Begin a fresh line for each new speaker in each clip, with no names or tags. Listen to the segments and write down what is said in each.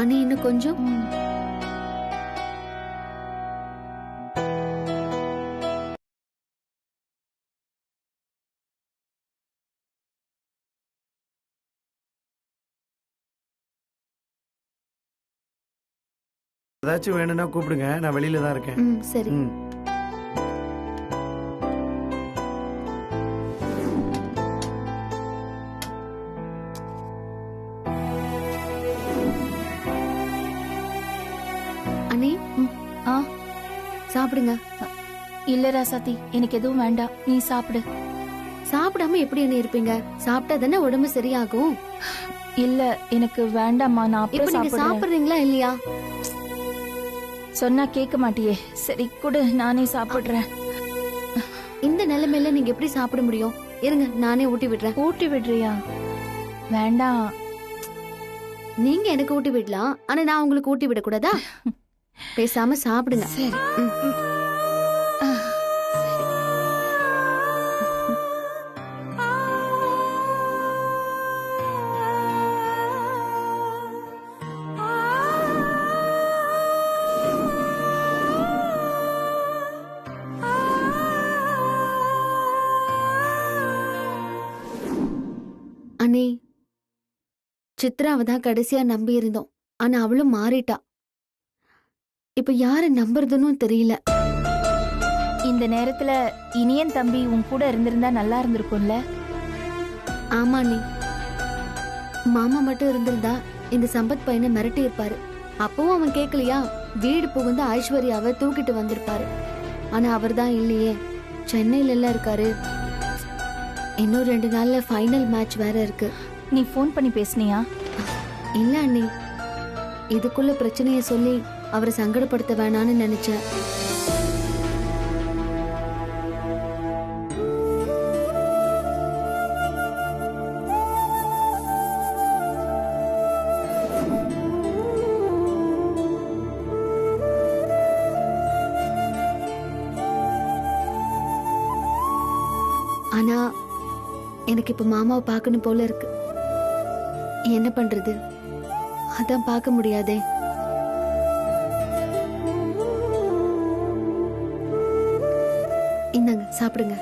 அண்ணி இன்னும் கொஞ்சம்.
ஏதாச்சும் வேணும்னா கூப்பிடுங்க, நான் வெளியில தான் இருக்கேன்.
சரி. அண்ணி சாப்பிடுங்க.
இல்ல ராசாத்தி, எனக்கு எதுவும் வேண்டாம், நீ சாப்பிடு.
சாப்பிடாம எப்படி அண்ணி இருப்பீங்க? சாப்பிட்டா தானே உடம்பு சரியாகும்.
இல்ல எனக்கு வேண்டாம்மா, நான்
இப்ப
அப்புறம்
நீங்க
சாப்பிடுறேன்.
சாப்பிடுறீங்களா இல்லையா?
சொன்னா கேட்க மாட்டியே. சரி கொடு, நானே சாப்பிடுறேன்.
இந்த நிலைமையில நீங்க எப்படி சாப்பிட முடியும்? இருங்க, நானே ஊட்டி விடுறேன்.
ஊட்டி விடுறியா? வேண்டாம்.
நீங்க எனக்கு ஊட்டி விடலாம், ஆனா நான் உங்களுக்கு ஊட்டி விடக்கூடாதா? பேசாம சாப்பிடுங்க.
சரி.
அண்ணி, சித்ராவை தான் கடைசியா நம்பி இருந்தோம். ஆனா அவளும் மாறிட்டா. இப்ப யார நம்புறதுன்னு தெரியல.
இந்த நேரத்துல இனியன் தம்பி உன் கூட இருந்திருந்தா நல்லா இருந்திருக்கும்ல.
ஆமா அண்ணி, மாமா மட்டும் இருந்திருந்தா இந்த சம்பத் பையனை மிரட்டி இருப்பாரு. அப்பவும் அவன் கேட்கலையா, வீடு புகுந்து ஐஸ்வர்யாவை தூக்கிட்டு வந்திருப்பாரு. ஆனா அவர் தான் இல்லையே, சென்னையில எல்லாம் இருக்காரு. இன்னும் 2 நாள்ல ஃபைனல் மேட்ச் வேற இருக்கு.
நீ ஃபோன் பண்ணி பேசுனியா?
இல்ல அண்ணி, இதுக்குள்ள பிரச்சனைய சொல்லி அவரை சங்கடப்படுத்த வேணான்னு நினைச்சேன். ஆனா எனக்கு இப்ப மாமாவை பார்க்கணும் போல இருக்கு. என்ன பண்றது, அதான் பார்க்க முடியாதே. இந்தாங்க சாப்பிடுங்க.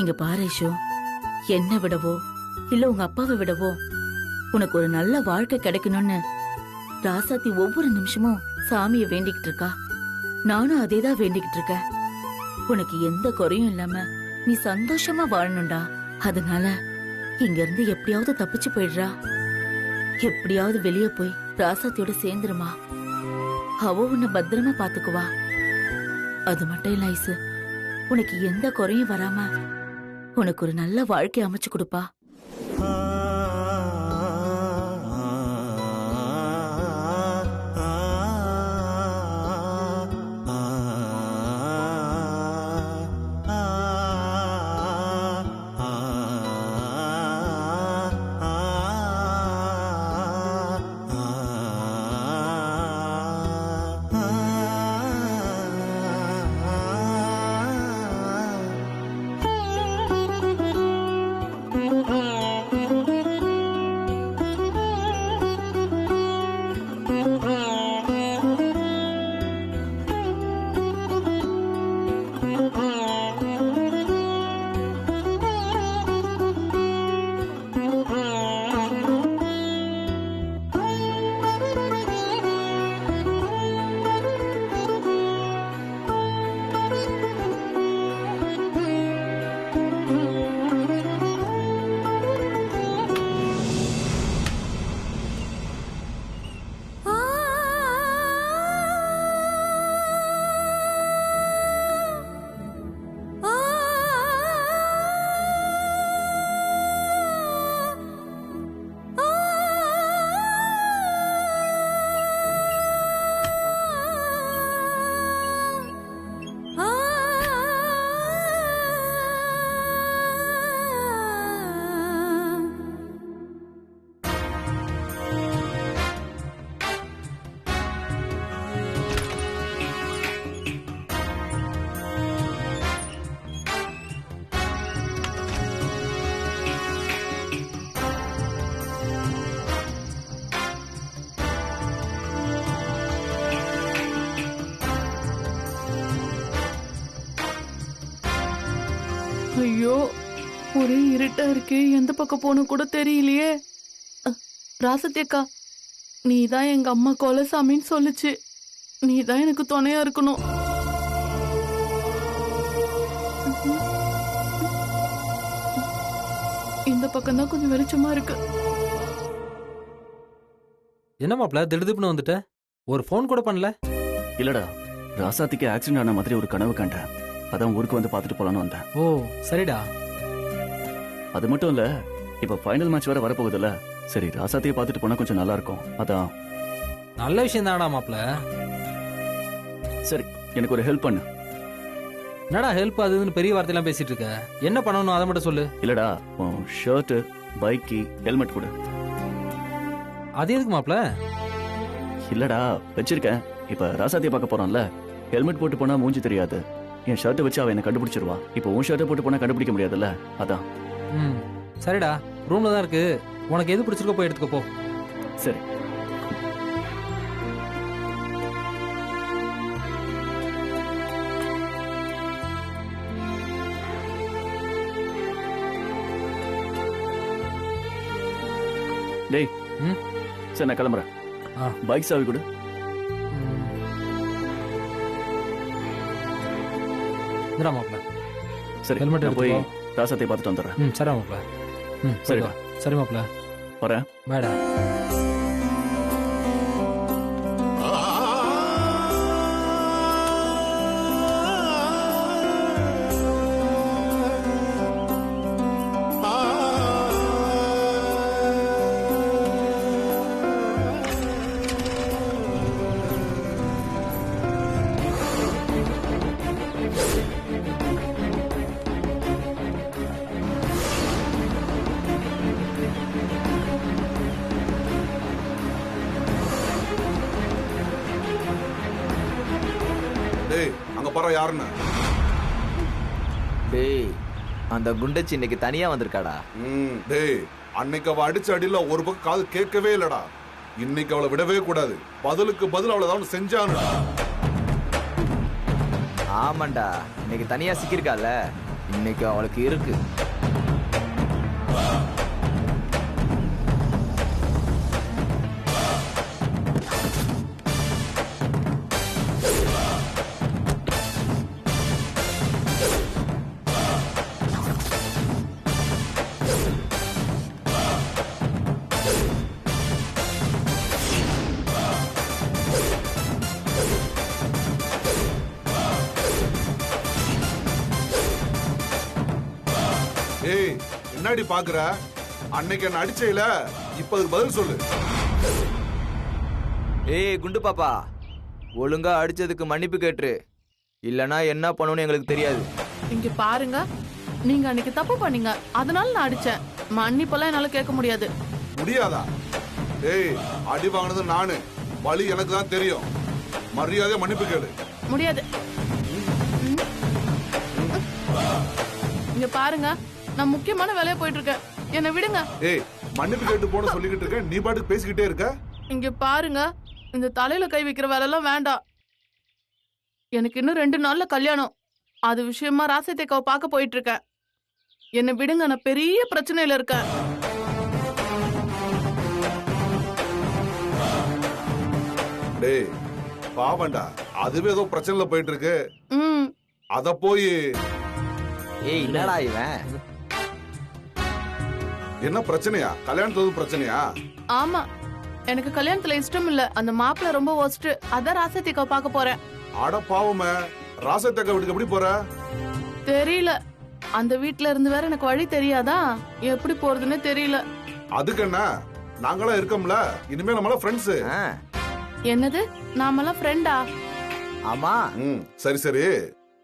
இங்க பாரு ஐஷு, என்ன விடவோ இல்ல உங்க அப்பாவை விடவோ உனக்கு ஒரு நல்ல வாழ்க்கை கிடைக்கணும்னு ராசாத்தி ஒவ்வொரு நிமிஷமும் சாமிய வேண்டிக்கிட்டு இருக்கா. நானும் அதேதான் வேண்டிக்கிட்டு இருக்கேன். உனக்கு எந்த குறையும் இல்லாம நீ சந்தோஷமா வாழணும்டா. அதனால இங்க இருந்து எப்படியாவது தப்பிச்சு போயிடுறா. எப்படியாவது வெளியே போய் ராசாத்தியோட சேர்ந்துருமா. அவ உன்னை பத்திரமா பாத்துக்குவா. அது மட்டும் இல்ல ஐசு, உனக்கு எந்த குறையும் வராம உனக்கு ஒரு நல்ல வாழ்க்கை அமைச்சு கொடுப்பா.
ஐயோ, ஒரே இருட்டா இருக்கே, எந்த பக்கம் போகணும் கூட தெரியலையே. ராசத்தி அக்கா, நீ தான் எங்க அம்மா கொலசாமின்னு சொல்லுச்சு. நீ தான் எனக்கு துணையா இருக்கணும். இந்த பக்கம் தான் கொஞ்சம் வெளிச்சமா இருக்கு.
என்ன மாப்ள திடுதிப்புன்னு வந்துட்ட? ஒரு ஃபோன் கூட பண்ணல?
இல்லடா, ராசாத்திக்கு ஆக்சிடென்ட் ஆன மாதிரி ஒரு கனவு கண்டேன். அதான் ஊருக்கு வந்து பார்த்துட்டு போலான்னு வந்தேன்.
ஓ சரிடா.
அது மட்டும் இல்ல, இப்ப ஃபைனல் மேட்ச் வேற வரப்போகுதுல்ல, சரி ராசாத்தியை பார்த்துட்டு போனா கொஞ்சம் நல்லா இருக்கும். அதான்.
நல்ல விஷயம் தானடா மாப்ள.
சரி, எனக்கு ஒரு ஹெல்ப் பண்ணு.
என்னடா ஹெல்ப் அதுன்னு பெரிய வார்த்தையெல்லாம் பேசிட்டு இருக்க? என்ன பண்ணணும் அதை மட்டும் சொல்லு.
இல்லடா, உன் ஷர்ட், பைக்கி, ஹெல்மெட் கூட.
அது எதுக்கு மாப்ள?
இல்லடா, வச்சிருக்கேன். இப்ப ராசாத்தியை பார்க்க போறோம்ல, ஹெல்மெட் போட்டு போனா மூஞ்சி தெரியாது. என் ஷர்ட்டை வச்சு அவ என்ன கண்டுபிடிச்சிருவா. இப்போ உன் ஷர்ட்டை போட்டு போனா கண்டுபிடிக்க முடியாதுல்ல, அதான்.
ம் சரிடா, ரூம்ல தான் இருக்கு. உனக்கு எது பிடிச்சிருக்கோ போய் எடுத்துக்கோ போ.
சரி. டேய்,
ம்
சரி நான் கிளம்புறேன்.
ஆ.
பைக் சாவி கொடு.
இந்தடா மாப்ள.
சரி,
ஹெல்மெட்
நான் போய்
எடுத்துக்கோ.
ராசாத்தை பார்த்துட்டு வந்துடுறேன்.
ம் சரி மாப்ள. ம்
சரிடா.
சரிடா. சரி மாப்ள.
வரேன்.
பாய்டா.
டேய், அங்க பாரு யாருன்னு.
டேய், அந்த குண்டச்சி இன்னைக்கு தனியா வந்திருக்காடா.
டேய், அன்னைக்கு அவ அடிச்ச அடியில ஒரு பக்கம் காது கேட்கவே இல்லடா. இன்னைக்கு அவளை விடவே கூடாது. பதிலுக்கு பதில் அவளை தான் செஞ்சானுடா.
ஆமாண்டா, இன்னைக்கு தனியா சிக்கிருக்கால, இன்னைக்கு அவளுக்கு இருக்கு.
ஏய், என்னடி பாக்குற? அன்னைக்கு என்ன அடிச்சையில, இப்ப அதுக்கு பதில் சொல்லு.
ஏய் குண்டு பாப்பா, ஒழுங்கா அடிச்சதுக்கு மன்னிப்பு கேட்டுரு. இல்லனா என்ன பண்ணணும்னு எங்களுக்கு தெரியாது.
இங்க பாருங்க, நீங்க அன்னைக்கு தப்பு பண்ணீங்க, அதனால நான் அடிச்சேன். மன்னிப்பெல்லாம் என்னால கேட்க முடியாது.
முடியாதா? ஏய், அடி வாங்கினது நானு, வலி எனக்கு தான் தெரியும். மரியாதையா மன்னிப்பு கேளு.
முடியாது. இங்க பாருங்க, நான் முக்கியமான வேலையா போயிட்டு இருக்கேன், என்னை விடுங்க.
ஏய், மன்னிப்பு கேட்டு போன சொல்லிக்கிட்டு இருக்க, நீ பாட்டுக்கு பேசிக்கிட்டே இருக்க.
இங்க பாருங்க, இந்த தலையில கை வைக்கிற வேலை எல்லாம் வேண்டாம். எனக்கு இன்னும் 2 நாள்ல கல்யாணம். அது விஷயமா ராசத்தேக்காவை பார்க்க போயிட்டு இருக்கேன். என்னை விடுங்க, நான் பெரிய பிரச்சனையில இருக்கேன்.
டேய், பாவண்டா, அதுவே ஏதோ பிரச்சனைல போயிட்டு இருக்கு.
ம்
அத போய்
ஏய் என்னடா இவன்?
என்ன பிரச்சனையா? கல்யாணத்துல பிரச்சனையா?
ஆமா, எனக்கு கல்யாணத்துல இஷ்டம் இல்ல. அந்த மாப்பிள்ள ரொம்ப ஒஸ்ட். அதான் ராசத்தேக்காவை பார்க்க போறேன்.
அட பாவமே, ராசத்தேக்கா வீட்டுக்கு எப்படி போற?
தெரியல, அந்த வீட்ல இருந்து வேற எனக்கு வழி தெரியாதா, எப்படி போறதுன்னு தெரியல.
அதுக்கு என்ன, நாங்களா இருக்கோம்ல, இனிமே நம்மள ஃப்ரெண்ட்ஸ்.
ஆ,
என்னது, நாமெல்லாம் ஃப்ரெண்டா?
ஆமா.
சரி சரி,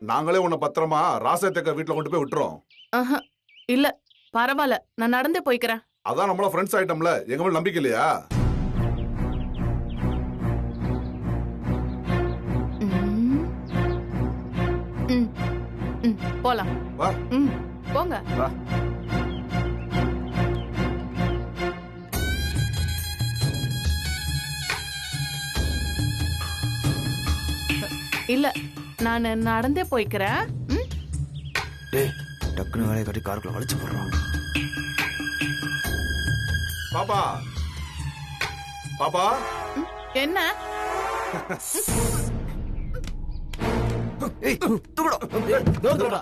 நாங்களே உன்னை பத்திரமா ராசத்தேக்கா வீட்டுல கொண்டு போய் விட்டுறோம்.
ஆஹா, இல்ல பரவாயில்ல, நான் நடந்தே போய்க்கிறேன்.
அதான் நம்மள ஃப்ரெண்ட்ஸ் ஆயிட்டோம்ல, எங்க மேல நம்பிக்கை இல்லையா?
போலாம்.
வா.
போங்க.
வா.
இல்ல, நான் நடந்தே போய்க்கிறேன்.
டேய், டக்குன்னு வேலையை கட்டி காருக்குள்ள வளைச்சு போடுறோம்.
பாப்பா பாப்பா
என்ன
ஏய் தூக்குடா. டோர் தூக்குடா.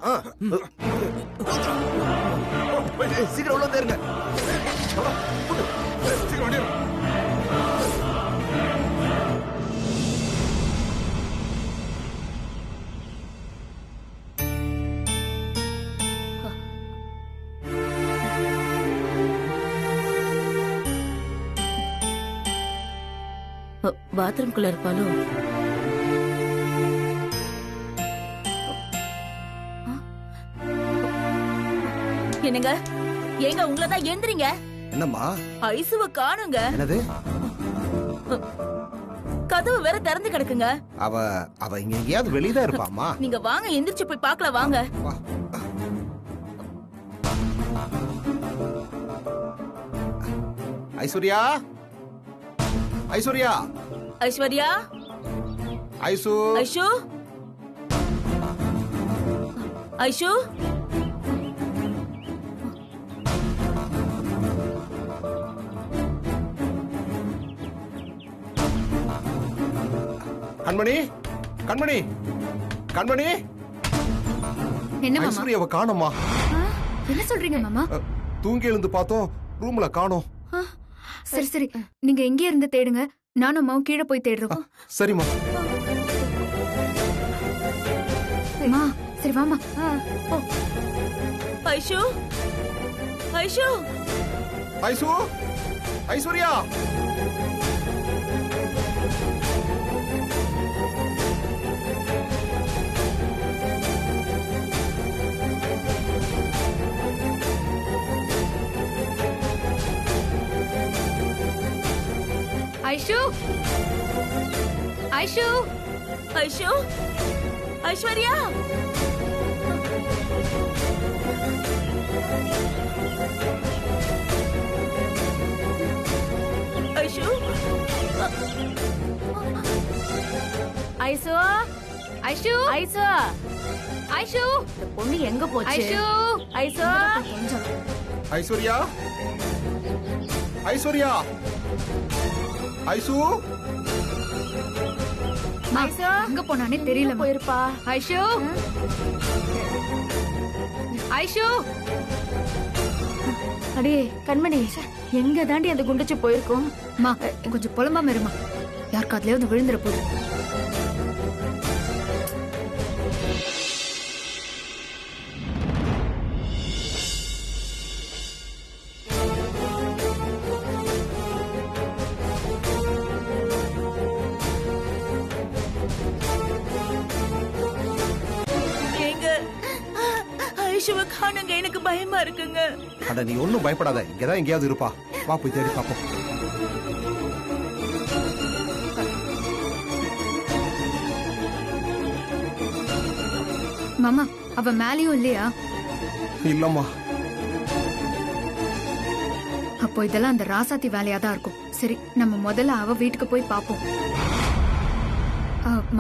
சீக்கிரம் உள்ள தேருங்க.
சீக்கிரம் வண்டியா.
பாத்ரூம்குள்ள இருப்பாளோ? என்னங்க ஏங்க உங்களதான் எந்திரிங்க.
என்னம்மா?
ஐசுவ காணுங்க.
என்னது?
கதவு வேற திறந்து கிடக்குங்க.
அவ இங்க எங்கேயாவது வெளியதான் இருப்பாமா?
நீங்க வாங்க, எந்திரிச்சு போய் பார்க்கலாம் வாங்க.
ஐஸ்வர்யா, ஐஸ்வர்யா,
ஐஸ்வர்யா,
ஐசு,
ஐஷு, ஐஷு,
கண்மணி, கண்மணி, கண்மணி.
என்ன மாமா?
ஐஸ்வர்யாவை காணோமா?
என்ன சொல்றீங்க மாமா?
தூங்கி எழுந்து பார்த்தோம், ரூம்ல காணோம்.
சரி சரி, நீங்க எங்கே இருந்து தேடுங்க, நானும் அம்மாவும் கீழே போய் தேடுறோம்.
சரிம்மா.
மா சரி வாமா.
ஐஷு, ஐஷு,
ஐசு, ஐஸ்வர்யா.
ஐஷு, ஐஷு,
ஐஷு, ஐஸ்வர்யா, ஐஷு,
ஐசு, ஐஷு, ஐசு, ஐஷு, இந்த பொண்ணு எங்க போச்சு? ஐஷு, ஐசு,
ஐஸ்வர்யா, ஐஸ்வர்யா, ஐசு,
ஐசு எங்க போனானே தெரியல. போயிருப்பா. ஐஷு, ஐஷு, அடே கண்மணி, எங்க தாண்டி அந்த குண்டுச்சு போயிருக்கோம்? மா கொஞ்சம் புலம்பாம இருமா, யாருக்கு அதுலயாவது விழுந்துற போகுது.
ஐஷுவை காணுங்க, எனக்கு பயமா இருக்குங்க.
அட நீ ஒன்னும் பயப்படாத, இங்கதான் எங்கேயாவது இருப்பா. வா போய் தேடி பாப்போம்.
மாமா அவ மேலயும் இல்லையா?
இல்லம்மா.
அப்போ இதெல்லாம் அந்த ராசாத்தி வேலையா தான் இருக்கும். சரி, நம்ம முதல்ல அவ வீட்டுக்கு போய் பாப்போம்.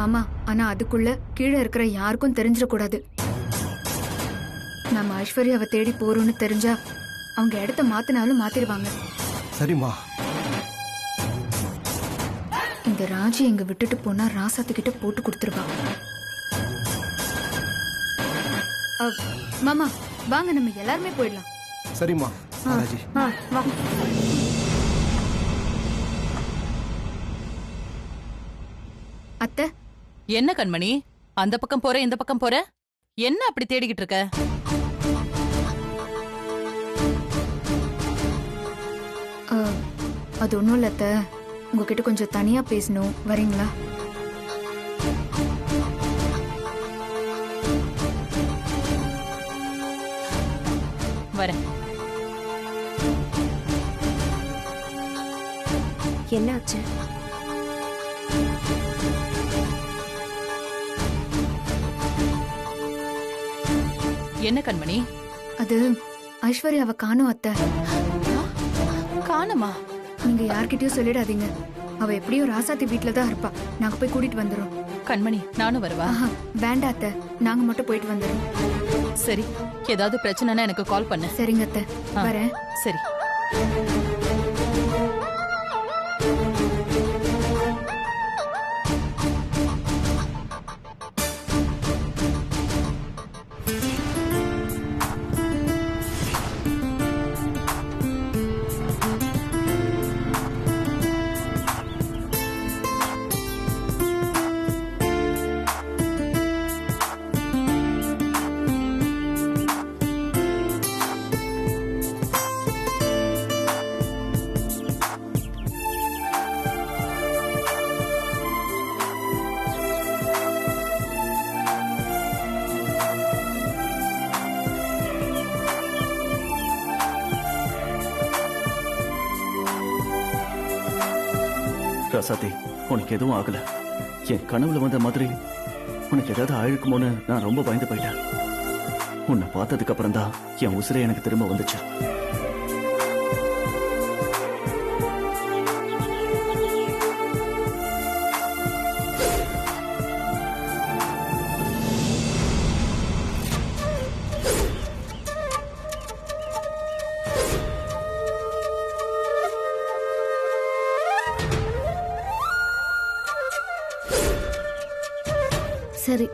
மாமா, ஆனா அதுக்குள்ள கீழே இருக்கிற யாருக்கும் தெரிஞ்சிடக்கூடாது. நம்ம ஐஸ்வர்யாவை தேடி போறோம்னு தெரிஞ்சா அவங்க இடத்த மாத்தினாலும் மாத்திருவாங்க.
சரிம்மா.
இந்த ராஜி எங்க விட்டுட்டு போனா ராசாத்து கிட்ட போட்டு கொடுத்துருவா. மாமா வாங்க, நம்ம எல்லாருமே போயிடலாம்.
சரிம்மா. ராஜி
வா. அத்தை.
என்ன கண்மணி, அந்த பக்கம் போற இந்த பக்கம் போற, என்ன அப்படி தேடிக்கிட்டு இருக்க?
அது ஒண்ணும் இல்ல அத்தை, உங்ககிட்ட கொஞ்சம் தனியா பேசணும், வரீங்களா?
வரேன்.
என்னாச்சு?
என்ன கண்மணி?
அது ஐஸ்வர்யாவை காணோம் அத்தை.
காணுமா?
நீங்க யார்கிட்டயும் சொல்லிடாதீங்க. அவ எப்படியும் ராசாத்தி வீட்டுல தான் இருப்பா. நாங்க போய் கூட்டிட்டு வந்துடுறோம்.
கண்மணி நானும் வரவா?
வேண்டாம் அத்தை, நாங்க மட்டும் போயிட்டு வந்துடுறோம்.
சரி, ஏதாவது பிரச்சனைனா எனக்கு கால் பண்ணு.
சரிங்க அத்தை,
ஆ.
வரேன்.
சரி.
ராசாத்தி, உனக்கு எதுவும் ஆகல. என் கனவுல வந்த மாதிரி உனக்கு ஏதாவது ஆயிருக்குமோன்னு நான் ரொம்ப பயந்து போயிட்டேன். உன்னை பார்த்ததுக்கு அப்புறம் தான் என் உசிரே எனக்கு திரும்ப வந்துச்சு.
சரி,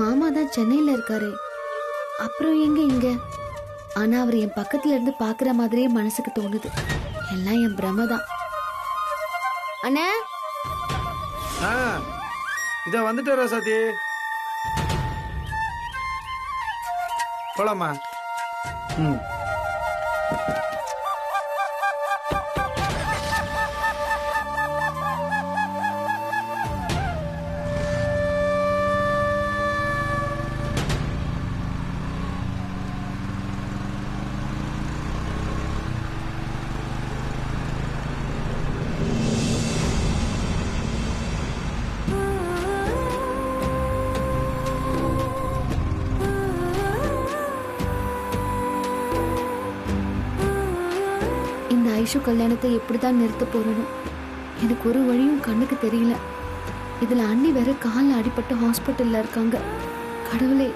மாமா தான் சென்னையில இருக்காரு, அப்புறம் எங்க இங்க? ஆனா அவர் என் பக்கத்துல இருந்து பாக்குற மாதிரியே மனசுக்கு தோணுது. எல்லாம் என் பிரமதான். அண்ணே,
இத வந்துட்டு ராசாத்தி, போலாமா? ம்.
ஐஷு கல்யாணத்தை எப்படிதான் நிறுத்த போறணும்? எனக்கு ஒரு வழியும் கண்ணுக்கு தெரியல. இதுல அண்ணி வேற காலில் அடிபட்டு ஹாஸ்பிட்டல்ல இருக்காங்க. கடவுளே,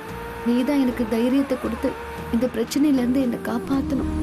நீதான் எனக்கு தைரியத்தை கொடுத்து இந்த பிரச்சனையில இருந்து என்னை காப்பாத்தணும்.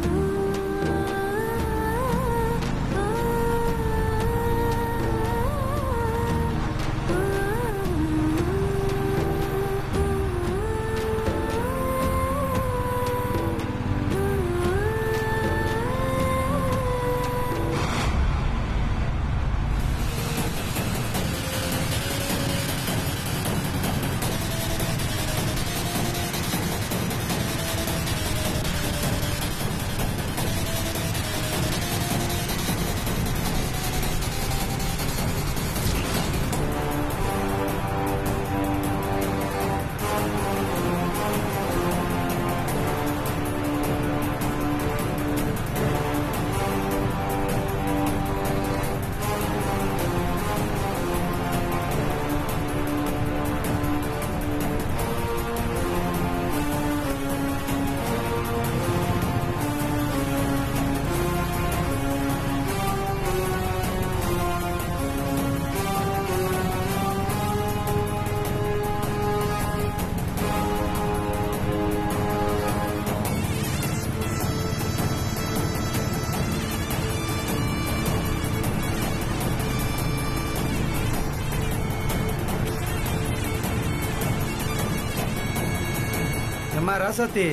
அம்மா ராசாத்தி,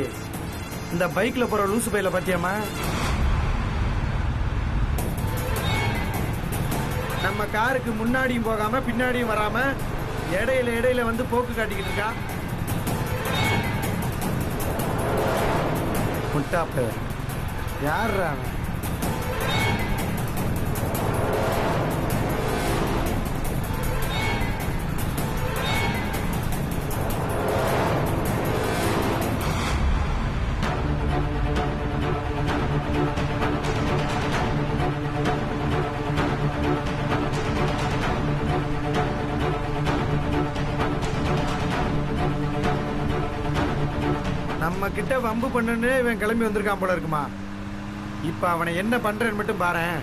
இந்த பைக்ல போற லூசு பையில பாத்தியாமா? நம்ம காருக்கு முன்னாடியும் போகாம பின்னாடியும் வராம இடையில இடையில வந்து போக்கு காட்டிக்கிட்டு இருக்கா. முட்டாப்பு யார்? நம்ம கிட்ட வம்பு பண்ணுன்னு இவன் கிளம்பி வந்திருக்கான் போல இருக்குமா. இப்ப அவனை என்ன பண்றேன்னு மட்டும் பாரேன்.